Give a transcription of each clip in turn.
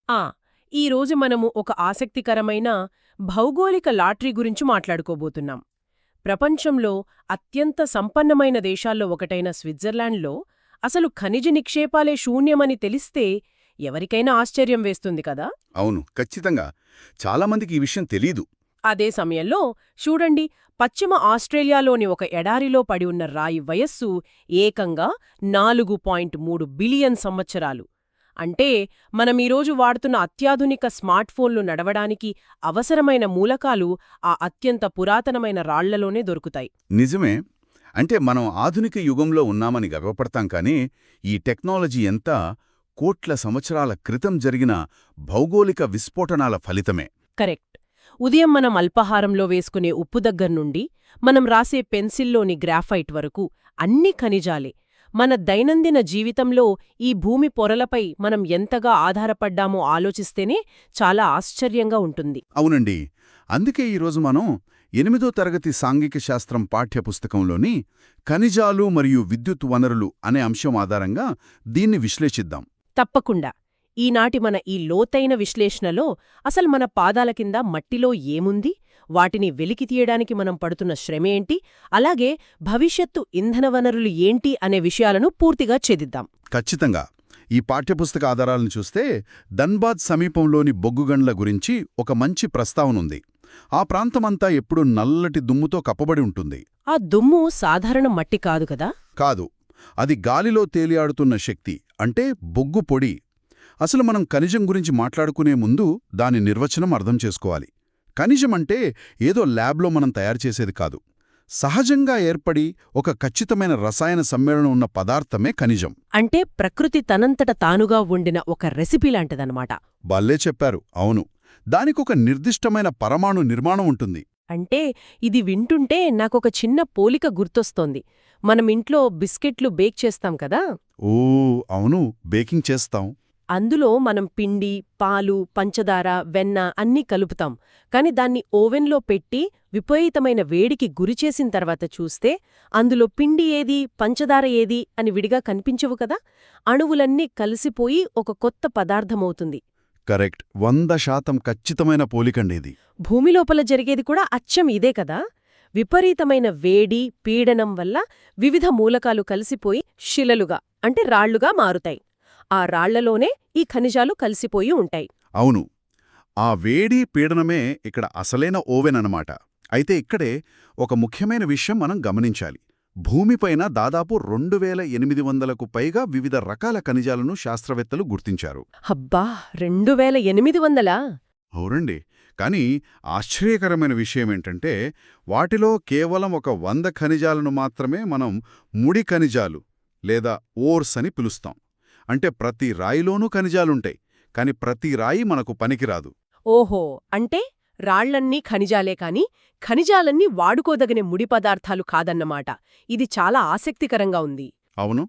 ఆ ఈరోజు మనము ఒక ఆసక్తికరమైన భౌగోళిక లాటరీ గురించి మాట్లాడుకోబోతున్నాం. ప్రపంచంలో అత్యంత సంపన్నమైన దేశాల్లో ఒకటైన స్విట్జర్లాండ్లో అసలు ఖనిజ నిక్షేపాలే శూన్యమని తెలిస్తే ఎవరికైనా ఆశ్చర్యం వేస్తుంది కదా. అవును, ఖచ్చితంగా. చాలామందికి ఈ విషయం తెలీదు. అదే సమయంలో చూడండి, పశ్చిమ ఆస్ట్రేలియాలోని ఒక ఎడారిలో పడి ఉన్న రాయి వయస్సు ఏకంగా 4.3 బిలియన్ సంవత్సరాలు. అంటే మనం ఈరోజు వాడుతున్న అత్యాధునిక స్మార్ట్ఫోన్లు నడవడానికి అవసరమైన మూలకాలు ఆ అత్యంత పురాతనమైన రాళ్లలోనే దొరుకుతాయి. నిజమే. అంటే మనం ఆధునిక యుగంలో ఉన్నామని గర్వపడతాం, కానీ ఈ టెక్నాలజీ ఎంత కోట్ల సంవత్సరాల క్రితం జరిగిన భౌగోళిక విస్ఫోటనాల ఫలితమే. కరెక్ట్. ఉదయం మనం అల్పాహారంలో వేసుకునే ఉప్పు దగ్గర్నుండి మనం రాసే పెన్సిల్లోని గ్రాఫైట్ వరకు అన్ని ఖనిజాలే. మన దైనందిన జీవితంలో ఈ భూమి పొరలపై మనం ఎంతగా ఆధారపడ్డామో ఆలోచిస్తేనే చాలా ఆశ్చర్యంగా ఉంటుంది. అవునండి. అందుకే ఈరోజు మనం 8వ తరగతి సాంఘిక శాస్త్రం పాఠ్యపుస్తకంలోని ఖనిజాలు మరియు విద్యుత్ వనరులు అనే అంశం ఆధారంగా దీన్ని విశ్లేషిద్దాం. తప్పకుండా. ఈనాటి మన ఈ లోతైన విశ్లేషణలో అసలు మన పాదాల కింద మట్టిలో ఏముంది, వాటిని వెలికి తీయడానికి మనం పడుతున్న శ్రమేంటి, అలాగే భవిష్యత్తు ఇంధన వనరులు ఏంటి అనే విషయాలను పూర్తిగా ఛేదిద్దాం. ఖచ్చితంగా. ఈ పాఠ్యపుస్తక ఆధారాలను చూస్తే ధన్బాద్ సమీపంలోని బొగ్గుగండ్ల గురించి ఒక మంచి ప్రస్తావనుంది. ఆ ప్రాంతమంతా ఎప్పుడూ నల్లటి దుమ్ముతో కప్పబడి ఉంటుంది. ఆ దుమ్ము సాధారణ మట్టి కాదు కదా. కాదు, అది గాలిలో తేలియాడుతున్న శక్తి, అంటే బొగ్గు పొడి. అసలు మనం ఖనిజం గురించి మాట్లాడుకునే ముందు దాని నిర్వచనం అర్థం చేసుకోవాలి. ఖనిజం అంటే ఏదో ల్యాబ్లో మనం తయారు చేసేది కాదు. సహజంగా ఏర్పడి ఒక ఖచ్చితమైన రసాయన సమ్మేళనం ఉన్న పదార్థమే ఖనిజం. అంటే ప్రకృతి తనంతట తానుగా ఉండిన ఒక రెసిపీ లాంటిదన్నమాట. భలే చెప్పారు. అవును, దానికొక నిర్దిష్టమైన పరమాణు నిర్మాణం ఉంటుంది. అంటే ఇది వింటుంటే నాకొక చిన్న పోలిక గుర్తొస్తోంది. మనం ఇంట్లో బిస్కెట్లు బేక్ చేస్తాం కదా. ఓ అవును, బేకింగ్ చేస్తాం. అందులో మనం పిండి, పాలు, పంచదార, వెన్న అన్నీ కలుపుతాం. కాని దాన్ని ఓవెన్లో పెట్టి విపరీతమైన వేడికి గురిచేసిన తర్వాత చూస్తే అందులో పిండి ఏది, పంచదార ఏది అని విడిగా కనిపించవు కదా. అణువులన్నీ కలిసిపోయి ఒక కొత్త పదార్థమవుతుంది. కరెక్ట్. 100% ఖచ్చితమైన పోలికండేది. భూమి లోపల జరిగేది కూడా అచ్చం ఇదే కదా. విపరీతమైన వేడి, పీడనం వల్ల వివిధ మూలకాలు కలిసిపోయి శిలలుగా, అంటే రాళ్లుగా మారుతాయి. ఆ రాళ్లలోనే ఈ ఖనిజాలు కలిసిపోయి ఉంటాయి. అవును, ఆ వేడి పీడనమే ఇక్కడ అసలైన ఓవెన్ అన్నమాట. అయితే ఇక్కడే ఒక ముఖ్యమైన విషయం మనం గమనించాలి. భూమిపైన దాదాపు 2800కు పైగా వివిధ రకాల ఖనిజాలను శాస్త్రవేత్తలు గుర్తించారు. అబ్బా, 2800? అవునండి. కానీ ఆశ్చర్యకరమైన విషయమేంటంటే వాటిలో కేవలం ఒక 100 ఖనిజాలను మాత్రమే మనం ముడి ఖనిజాలు లేదా ఓర్స్ అని పిలుస్తాం. అంటే ప్రతి రాయిలోనూ ఖనిజాలుంటాయి, కాని ప్రతి రాయి మనకు పనికిరాదు. ఓహో, అంటే రాళ్లన్నీ ఖనిజాలే కాని ఖనిజాలన్నీ వాడుకోదగిన ముడి పదార్థాలు కాదన్నమాట. ఇది చాలా ఆసక్తికరంగా ఉంది. అవును,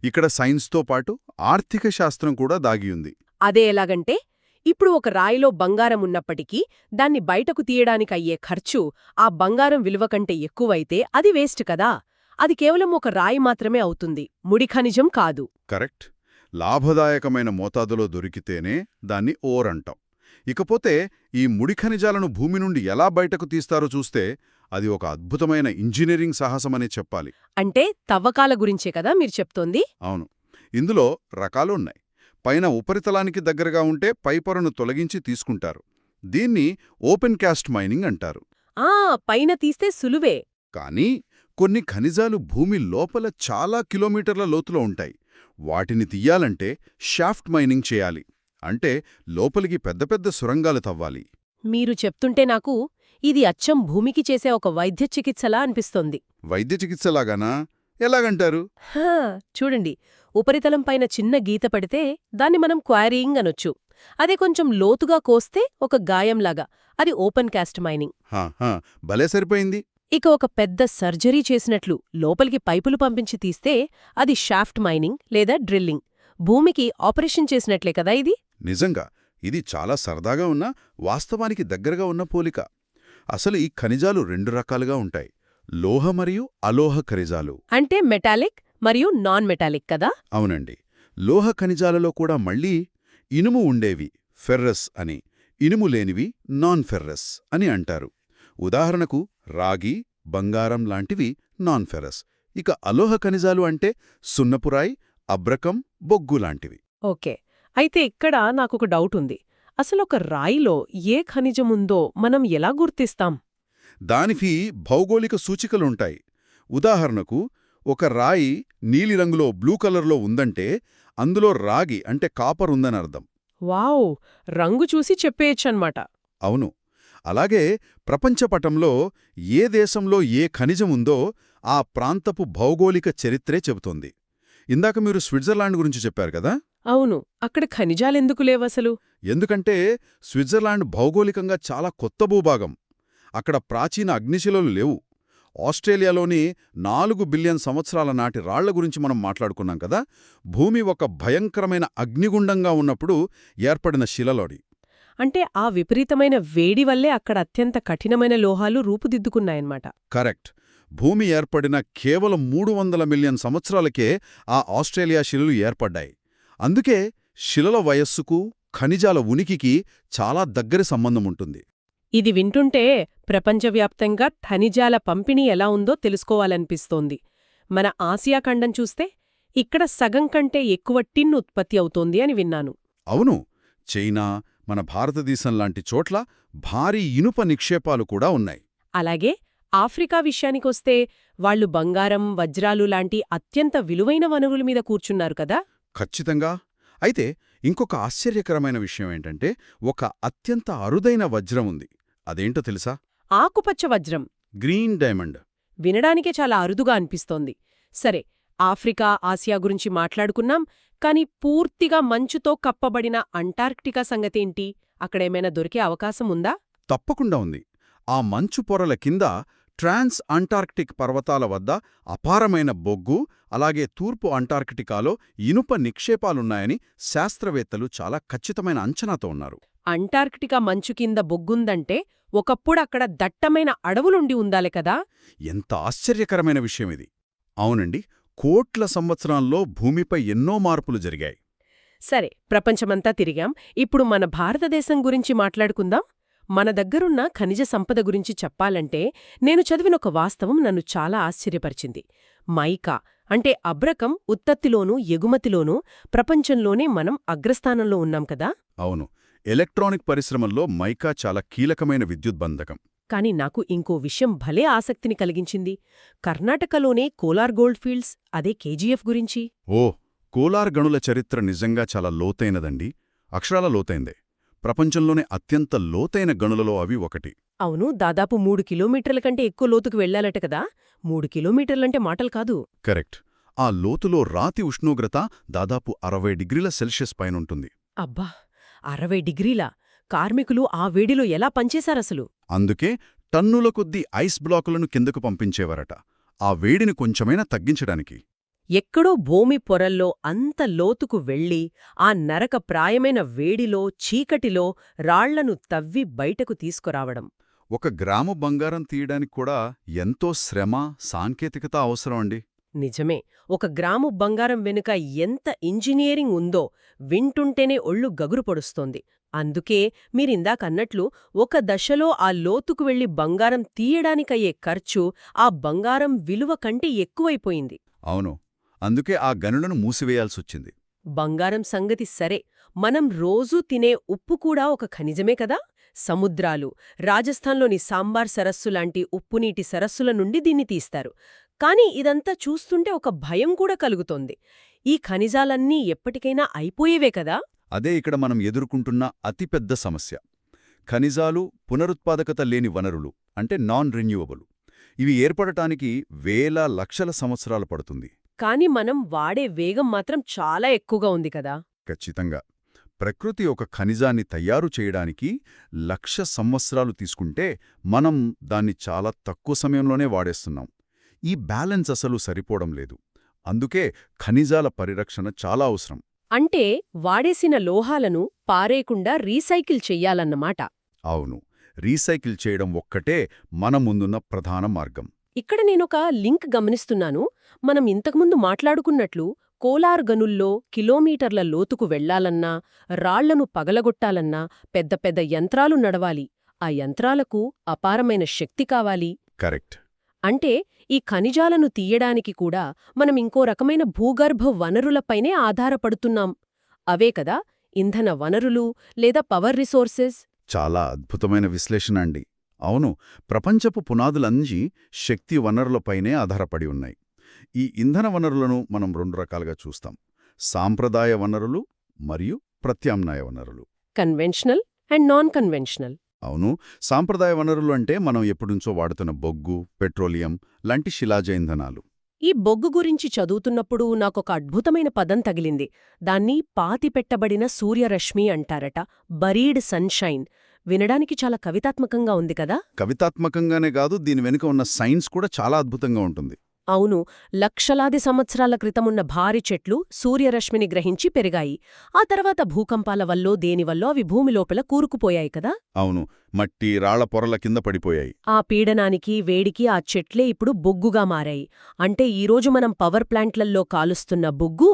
ఇక్కడ సైన్స్తో పాటు ఆర్థిక శాస్త్రం కూడా దాగియుంది. అదే ఎలాగంటే, ఇప్పుడు ఒక రాయిలో బంగారం ఉన్నప్పటికీ దాన్ని బయటకు తీయడానికయ్యే ఖర్చు ఆ బంగారం విలువ కంటే ఎక్కువైతే అది వేస్ట్ కదా. అది కేవలం ఒక రాయి మాత్రమే అవుతుంది, ముడి ఖనిజం కాదు. కరెక్ట్. లాభదాయకమైన మోతాదులో దొరికితేనే దాన్ని ఓర్ అంటాం. ఇకపోతే ఈ ముడి ఖనిజాలను భూమి నుండి ఎలా బయటకు తీస్తారో చూస్తే అది ఒక అద్భుతమైన ఇంజనీరింగ్ సాహసమనే చెప్పాలి. అంటే తవ్వకాల గురించే కదా మీరు చెప్తోంది? అవును, ఇందులో రకాలున్నాయి. పైన ఉపరితలానికి దగ్గరగా ఉంటే పైపొరను తొలగించి తీసుకుంటారు. దీన్ని ఓపెన్ కాస్ట్ మైనింగ్ అంటారు. పైన తీస్తే సులువే. కానీ కొన్ని ఖనిజాలు భూమి లోపల చాలా కిలోమీటర్ల లోతులో ఉంటాయి. వాటిని తీయాలంటే షాఫ్ట్ మైనింగ్ చేయాలి. అంటే లోపలికి పెద్ద పెద్ద సొరంగాలు తవ్వాలి. మీరు చెప్తుంటే నాకు ఇది అచ్చం భూమికి చేసే ఒక వైద్య చికిత్సలా అనిపిస్తోంది. వైద్య చికిత్సలాగానా? ఎలాగంటారు? చూడండి, ఉపరితలం పైన చిన్న గీత పడితే దాన్ని మనం క్వారీయింగ్ అనొచ్చు. అదే కొంచెం లోతుగా కోస్తే ఒక గాయంలాగా, అది ఓపెన్ కాస్ట్ మైనింగ్. భలే సరిపోయింది. ఇక ఒక పెద్ద సర్జరీ చేసినట్లు లోపలికి పైపులు పంపించి తీస్తే అది షాఫ్ట్ మైనింగ్ లేదా డ్రిల్లింగ్. భూమికి ఆపరేషన్ చేసినట్లే కదా ఇది. నిజంగా ఇది చాలా సరదాగా ఉన్నా వాస్తవానికి దగ్గరగా ఉన్న పోలిక. అసలు ఈ ఖనిజాలు 2 రకాలుగా ఉంటాయి, లోహ మరియు అలోహ ఖనిజాలు. అంటే మెటాలిక్ మరియు నాన్ మెటాలిక్ కదా. అవునండి. లోహ ఖనిజాలలో కూడా మళ్లీ ఇనుము ఉండేవి, ఫెర్రస్ అని, ఇనుము లేనివి నాన్ ఫెర్రస్ అని అంటారు. ఉదాహరణకు రాగి, బంగారం లాంటివి నాన్ ఫెర్రస్. ఇక అలోహ ఖనిజాలు అంటే సున్నపురాయి, అబ్రకం, బొగ్గు లాంటివి. ఓకే. అయితే ఇక్కడ నాకొక డౌట్ ఉంది. అసలొక రాయిలో ఏ ఖనిజముందో మనం ఎలా గుర్తిస్తాం? దానికి భౌగోళిక సూచికలుంటాయి. ఉదాహరణకు ఒక రాయి నీలిరంగులో బ్లూ కలర్లో ఉందంటే అందులో రాగి అంటే కాపర్ ఉందనర్థం. వావ్! రంగు చూసి చెప్పేయచ్చన్నమాట. అవును. అలాగే ప్రపంచపటంలో ఏ దేశంలో ఏ ఖనిజం ఉందో ఆ ప్రాంతపు భౌగోళిక చరిత్రే చెబుతోంది. ఇందాక మీరు స్విట్జర్లాండ్ గురించి చెప్పారు కదా. అవును. అక్కడ ఖనిజాలెందుకు లేవసలు? ఎందుకంటే స్విట్జర్లాండ్ భౌగోళికంగా చాలా కొత్త భూభాగం. అక్కడ ప్రాచీన అగ్నిశిలలు లేవు. ఆస్ట్రేలియాలోని 4 బిలియన్ సంవత్సరాల నాటి రాళ్ల గురించి మనం మాట్లాడుకున్నాం కదా. భూమి ఒక భయంకరమైన అగ్నిగుండంగా ఉన్నప్పుడు ఏర్పడిన శిలలోడి. అంటే ఆ విపరీతమైన వేడి వల్లే అక్కడ అత్యంత కఠినమైన లోహాలు రూపుదిద్దుకున్నాయన్నమాట. కరెక్ట్. భూమి ఏర్పడిన కేవలం 300 మిలియన్ సంవత్సరాలకే ఆ ఆస్ట్రేలియా శిలలు ఏర్పడ్డాయి. అందుకే శిలల వయస్సుకు, ఖనిజాల ఉనికికి చాలా దగ్గరి సంబంధముంటుంది. ఇది వింటుంటే ప్రపంచవ్యాప్తంగా ఖనిజాల పంపిణీ ఎలా ఉందో తెలుసుకోవాలనిపిస్తోంది. మన ఆసియా ఖండం చూస్తే ఇక్కడ సగం కంటే ఎక్కువ టిన్ ఉత్పత్తి అవుతోంది అని విన్నాను. అవును. చైనా, మన భారతదేశం లాంటి చోట్ల భారీ ఇనుప నిక్షేపాలు కూడా ఉన్నాయి. అలాగే ఆఫ్రికా విషయానికొస్తే వాళ్లు బంగారం, వజ్రాలు లాంటి అత్యంత విలువైన వనరుల మీద కూర్చున్నారు కదా. ఖచ్చితంగా. అయితే ఇంకొక ఆశ్చర్యకరమైన విషయం ఏంటంటే ఒక అత్యంత అరుదైన వజ్రం ఉంది. అదేంటో తెలుసా? ఆకుపచ్చ వజ్రం. Green diamond. వినడానికే చాలా అరుదుగా అనిపిస్తోంది. సరే, ఆఫ్రికా, ఆసియా గురించి మాట్లాడుకున్నాం. కాని పూర్తిగా మంచుతో కప్పబడిన అంటార్క్టికా సంగతేంటి? అక్కడేమైనా దొరికే అవకాశం ఉందా? తప్పకుండా ఉంది. ఆ మంచు పొరల కింద ట్రాన్స్ అంటార్క్టిక్ పర్వతాల వద్ద అపారమైన బొగ్గు, అలాగే తూర్పు అంటార్కిటికాలో ఇనుప నిక్షేపాలున్నాయని శాస్త్రవేత్తలు చాలా ఖచ్చితమైన అంచనాతో ఉన్నారు. అంటార్క్టికా మంచు కింద బొగ్గుందంటే ఒకప్పుడక్కడ దట్టమైన అడవులుండి ఉండాలి కదా. ఎంత ఆశ్చర్యకరమైన విషయమిది. అవునండి. కోట్ల సంవత్సరాల్లో భూమిపై ఎన్నో మార్పులు జరిగాయి. సరే, ప్రపంచమంతా తిరిగాం. ఇప్పుడు మన భారతదేశం గురించి మాట్లాడుకుందాం. మన దగ్గరున్న ఖనిజ సంపద గురించి చెప్పాలంటే నేను చదివినొక వాస్తవం నన్ను చాలా ఆశ్చర్యపరిచింది. మైకా అంటే అబ్రకం ఉత్పత్తిలోనూ ఎగుమతిలోనూ ప్రపంచంలోనే మనం అగ్రస్థానంలో ఉన్నాం కదా. అవును. ఎలక్ట్రానిక్ పరిశ్రమల్లో మైకా చాలా కీలకమైన విద్యుద్బంధకం. కాని నాకు ఇంకో విషయం భలే ఆసక్తిని కలిగించింది. కర్ణాటకలోనే కోలార్ గోల్డ్ ఫీల్డ్స్, అదే కేజీఎఫ్ గురించి. కోలార్ గనుల చరిత్ర నిజంగా చాలా లోతైనదండి. అక్షరాల లోతైందే. ప్రపంచంలోనే అత్యంత లోతైన గనులలో అవి ఒకటి. అవును, దాదాపు 3 కిలోమీటర్ల కంటే ఎక్కువ లోతుకు వెళ్లాలట కదా. 3 కిలోమీటర్లంటే మాటలు కాదు. కరెక్ట్. ఆ లోతులో రాతి ఉష్ణోగ్రత దాదాపు 60 డిగ్రీల సెల్సియస్ పైనుంటుంది. అబ్బా, 60 డిగ్రీలా? కార్మికులు ఆ వేడిలో ఎలా పనిచేశారసలు? అందుకే టన్నుల కొద్దీ ఐస్ బ్లాకులను కిందకు పంపించేవారట, ఆ వేడిని కొంచెమైనా తగ్గించడానికి. ఎక్కడో భూమి పొరల్లో అంత లోతుకు వెళ్ళి ఆ నరక ప్రాయమైన వేడిలో, చీకటిలో రాళ్లను తవ్వి బయటకు తీసుకురావడం. 1 గ్రాము బంగారం తీయడానికి కూడా ఎంతో శ్రమ, సాంకేతికత అవసరం అండి. నిజమే. 1 గ్రాము బంగారం వెనుక ఎంత ఇంజనీరింగ్ ఉందో వింటుంటేనే ఒళ్ళు గగురు పొడుస్తోంది. అందుకే మీరిందాకన్నట్లు ఒక దశలో ఆ లోతుకు వెళ్లి బంగారం తీయడానికయ్యే ఖర్చు ఆ బంగారం విలువ కంటే ఎక్కువైపోయింది. అవును. అందుకే ఆ గనులను మూసివేయాల్సొచ్చింది. బంగారం సంగతి సరే, మనం రోజూ తినే ఉప్పు కూడా ఒక ఖనిజమే కదా. సముద్రాలు, రాజస్థాన్లోని సాంబార్ సరస్సు లాంటి ఉప్పునీటి సరస్సుల నుండి దీన్ని తీస్తారు. కాని ఇదంతా చూస్తుంటే ఒక భయం కూడా కలుగుతోంది. ఈ ఖనిజాలన్నీ ఎప్పటికైనా అయిపోయేవే కదా. అదే ఇక్కడ మనం ఎదుర్కొంటున్న అతిపెద్ద సమస్య. ఖనిజాలు పునరుత్పాదకత లేని వనరులు, అంటే నాన్ రెన్యూవబుల్. ఇవి ఏర్పడటానికి వేల లక్షల సంవత్సరాలు పడుతుంది. కాని మనం వాడే వేగం మాత్రం చాలా ఎక్కువగా ఉంది కదా. ఖచ్చితంగా. ప్రకృతి ఒక ఖనిజాన్ని తయారు చేయడానికి 1,00,000 సంవత్సరాలు తీసుకుంటే మనం దాన్ని చాలా తక్కువ సమయంలోనే వాడేస్తున్నాం. ఈ బ్యాలెన్స్ అసలు సరిపోవడం లేదు. అందుకే ఖనిజాల పరిరక్షణ చాలా అవసరం. అంటే వాడేసిన లోహాలను పారేయకుండా రీసైకిల్ చెయ్యాలన్నమాట. అవును. రీసైకిల్ చేయడం ఒక్కటే మన ముందున్న ప్రధాన మార్గం. ఇక్కడ నేనొక లింక్ గమనిస్తున్నాను. మనం ఇంతకుముందు మాట్లాడుకున్నట్లు కోలార్ గనుల్లో కిలోమీటర్ల లోతుకు వెళ్లాలన్నా, రాళ్లను పగలగొట్టాలన్నా పెద్ద పెద్ద యంత్రాలు నడవాలి. ఆ యంత్రాలకు అపారమైన శక్తి కావాలి. కరెక్ట్. అంటే ఈ ఖనిజాలను తీయడానికి కూడా మనం ఇంకో రకమైన భూగర్భ వనరులపైనే ఆధారపడుతున్నాం. అవే కదా ఇంధన వనరులు లేదా పవర్ రిసోర్సెస్. చాలా అద్భుతమైన విశ్లేషణ అండి. అవును, ప్రపంచపు పునాదులన్నీ శక్తి వనరులపైనే ఆధారపడి ఉన్నాయి. ఈ ఇంధన వనరులను మనం రెండు రకాలుగా చూస్తాం: సాంప్రదాయ వనరులు మరియు ప్రత్యామ్నాయ వనరులు. Conventional and non conventional. అవును, సాంప్రదాయ వనరులు అంటే మనం ఎప్పుడుంచో వాడుతున్న బొగ్గు, పెట్రోలియం లాంటి శిలాజ ఇంధనాలు. ఈ బొగ్గు గురించి చదువుతున్నప్పుడు నాకొక అద్భుతమైన పదం తగిలింది. దాన్ని పాతిపెట్టబడిన సూర్యరశ్మి అంటారట. Buried sunshine. వినడానికి చాలా కవితాత్మకంగా ఉంది కదా. కవితాత్మకంగానే కాదు, దీని వెనుక ఉన్న సైన్స్ కూడా చాలా అద్భుతంగా ఉంటుంది. అవును, లక్షలాది సంవత్సరాల క్రితమున్న భారీ చెట్లు సూర్యరశ్మిని గ్రహించి పెరిగాయి. ఆ తర్వాత భూకంపాల వల్లో దేనివల్లో అవి భూమి లోపల కూరుకుపోయాయి కదా. అవును, మట్టి, రాళ్ల పొరల కింద పడిపోయాయి. ఆ పీడనానికి, వేడికి ఆ చెట్లే ఇప్పుడు బొగ్గుగా మారాయి. అంటే ఈరోజు మనం పవర్ ప్లాంట్లల్లో కాలుస్తున్న బొగ్గు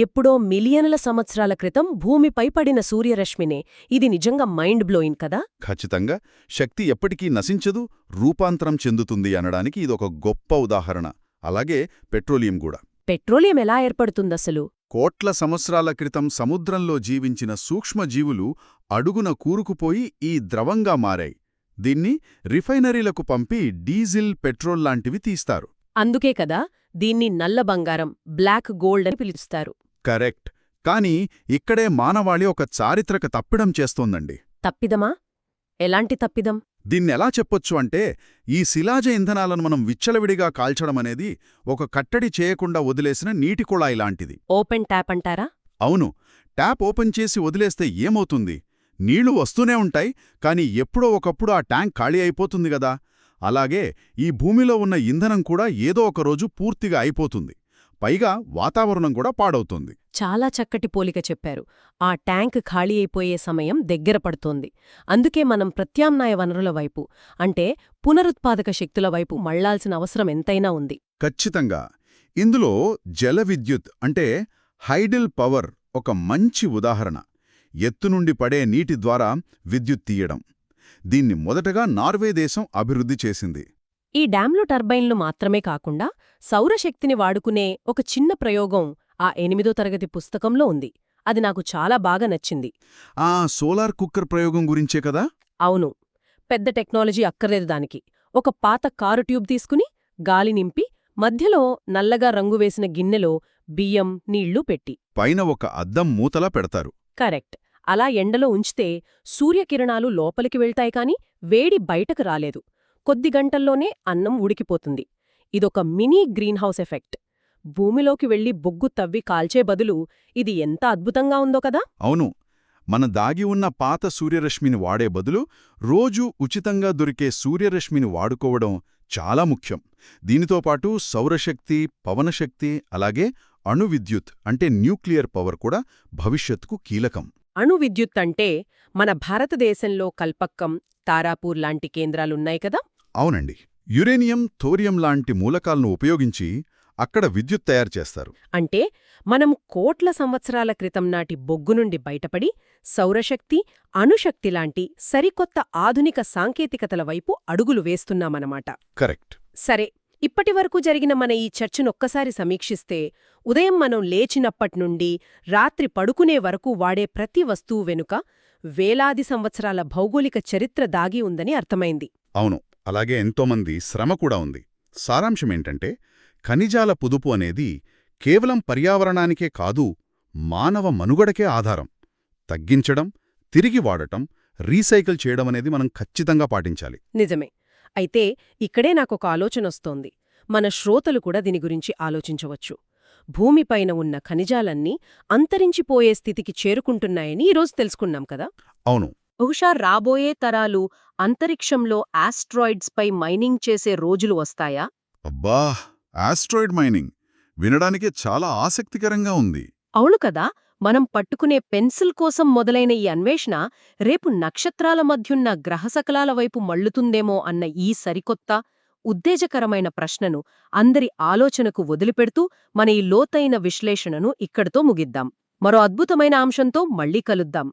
ఎప్పుడో మిలియన్ల సంవత్సరాల క్రితం భూమిపై పడిన సూర్యరశ్మినే. ఇది నిజంగా మైండ్ బ్లోయింగ్ కదా. ఖచ్చితంగా. శక్తి ఎప్పటికీ నశించదు, రూపాంతరం చెందుతుంది అనడానికి ఇదొక గొప్ప ఉదాహరణ. అలాగే పెట్రోలియం కూడా. పెట్రోలియం ఎలా ఏర్పడుతుందసలు? కోట్ల సంవత్సరాల క్రితం సముద్రంలో జీవించిన సూక్ష్మజీవులు అడుగున కూరుకుపోయి ఈ ద్రవంగా మారాయి. దీన్ని రిఫైనరీలకు పంపి డీజిల్, పెట్రోల్ లాంటివి తీస్తారు. అందుకే కదా దీన్ని నల్ల బంగారం, బ్లాక్ గోల్డ్ అని పిలుస్తారు. కరెక్ట్. కానీ ఇక్కడే మానవాళి ఒక చారిత్రక తప్పిదం చేస్తోందండి. తప్పిదమా? ఎలాంటి తప్పిదం? దీన్నెలా చెప్పొచ్చు అంటే, ఈ శిలాజ ఇంధనాలను మనం విచ్చలవిడిగా కాల్చడమనేది ఒక కట్టడి చేయకుండా వదిలేసిన నీటి కుళాయి లాంటిది. ఓపెన్ ట్యాప్ అంటారా? అవును, ట్యాప్ ఓపెన్ చేసి వదిలేస్తే ఏమవుతుంది? నీళ్లు వస్తూనే ఉంటాయి, కానీ ఎప్పుడో ఒకప్పుడు ఆ ట్యాంక్ ఖాళీ అయిపోతుంది గదా. అలాగే ఈ భూమిలో ఉన్న ఇంధనం కూడా ఏదో ఒకరోజు పూర్తిగా అయిపోతుంది. పైగా వాతావరణం కూడా పాడవుతుంది. చాలా చక్కటి పోలిక చెప్పారు. ఆ ట్యాంక్ ఖాళీ అయిపోయే సమయం దగ్గర పడుతోంది. అందుకే మనం ప్రత్యామ్నాయ వనరుల వైపు, అంటే పునరుత్పాదక శక్తుల వైపు మళ్లాల్సిన అవసరం ఎంతైనా ఉంది. ఖచ్చితంగా. ఇందులో జల విద్యుత్ అంటే హైడిల్ పవర్ ఒక మంచి ఉదాహరణ. ఎత్తునుండి పడే నీటి ద్వారా విద్యుత్ తీయడం. దీన్ని మొదటగా నార్వే దేశం అభివృద్ధి చేసింది. ఈ డ్యాంలో టర్బైన్లు మాత్రమే కాకుండా సౌరశక్తిని వాడుకునే ఒక చిన్న ప్రయోగం ఆ 8వ తరగతి పుస్తకంలో ఉంది. అది నాకు చాలా బాగా నచ్చింది. ఆ సోలార్ కుక్కర్ ప్రయోగం గురించే కదా? అవును, పెద్ద టెక్నాలజీ అక్కర్లేదు దానికి. ఒక పాత కారు ట్యూబ్ తీసుకుని గాలి నింపి మధ్యలో నల్లగా రంగు వేసిన గిన్నెలో బియ్యం, నీళ్లు పెట్టి పైన ఒక అద్దం మూతలా పెడతారు. కరెక్ట్. అలా ఎండలో ఉంచితే సూర్యకిరణాలు లోపలికి వెళ్తాయి కాని వేడి బయటకు రాలేదు. కొద్ది గంటల్లోనే అన్నం ఉడికిపోతుంది. ఇదొక మినీ గ్రీన్హౌస్ ఎఫెక్ట్. భూమిలోకి వెళ్లి బొగ్గు తవ్వి కాల్చే బదులు ఇది ఎంత అద్భుతంగా ఉందో కదా. అవును, మన దాగి ఉన్న పాత సూర్యరశ్మిని వాడే బదులు రోజూ ఉచితంగా దొరికే సూర్యరశ్మిని వాడుకోవడం చాలా ముఖ్యం. దీనితో పాటు సౌరశక్తి, పవనశక్తి, అలాగే అణు విద్యుత్ అంటే న్యూక్లియర్ పవర్ కూడా భవిష్యత్తుకు కీలకం. అణు విద్యుత్ అంటే మన భారతదేశంలో కల్పక్కం, తారాపూర్ లాంటి కేంద్రాలున్నాయి కదా. అవునండి, యురేనియం, థోరియం లాంటి మూలకాలను ఉపయోగించి అక్కడ విద్యుత్ తయారు చేస్తారు. అంటే మనం కోట్ల సంవత్సరాల క్రితం నాటి బొగ్గు నుండి బయటపడి సౌరశక్తి, అణుశక్తి లాంటి సరికొత్త ఆధునిక సాంకేతికతల వైపు అడుగులు వేస్తున్నామన్నమాట. కరెక్ట్. సరే, ఇప్పటివరకు జరిగిన మన ఈ చర్చనొక్కసారి సమీక్షిస్తే ఉదయం మనం లేచినప్పట్నుండి రాత్రి పడుకునే వరకు వాడే ప్రతి వస్తువు వెనుక వేలాది సంవత్సరాల భౌగోళిక చరిత్ర దాగి ఉందని అర్థమైంది. అవును, అలాగే ఎంతోమంది శ్రమ కూడా ఉంది. సారాంశమేంటంటే, ఖనిజాల పొదుపు అనేది కేవలం పర్యావరణానికే కాదు, మానవ మనుగడకే ఆధారం. తగ్గించడం, తిరిగి వాడటం, రీసైకిల్ చేయడమనేది మనం ఖచ్చితంగా పాటించాలి. నిజమే. అయితే ఇక్కడే నాకొక ఆలోచనొస్తోంది. మన శ్రోతలు కూడా దీని గురించి ఆలోచించవచ్చు. భూమిపైన ఉన్న ఖనిజాలన్నీ అంతరించిపోయే స్థితికి చేరుకుంటున్నాయని ఈరోజు తెలుసుకున్నాం కదా. అవును. బహుశా రాబోయే తరాలు అంతరిక్షంలో ఆస్ట్రాయిడ్స్పై మైనింగ్ చేసే రోజులు వస్తాయా? అబ్బా, ఆస్ట్రాయిడ్ మైనింగ్ వినడానికే చాలా ఆసక్తికరంగా ఉంది. అవును కదా. మనం పట్టుకునే పెన్సిల్ కోసం మొదలైన ఈ అన్వేషణ రేపు నక్షత్రాల మధ్యున్న గ్రహశకలాల వైపు మళ్లుతుందేమో అన్న ఈ సరికొత్త, ఉత్తేజకరమైన ప్రశ్నను అందరి ఆలోచనకు వదిలిపెడుతూ మన ఈ లోతైన విశ్లేషణను ఇక్కడితో ముగిద్దాం. మరో అద్భుతమైన అంశంతో మళ్ళీ కలుద్దాం.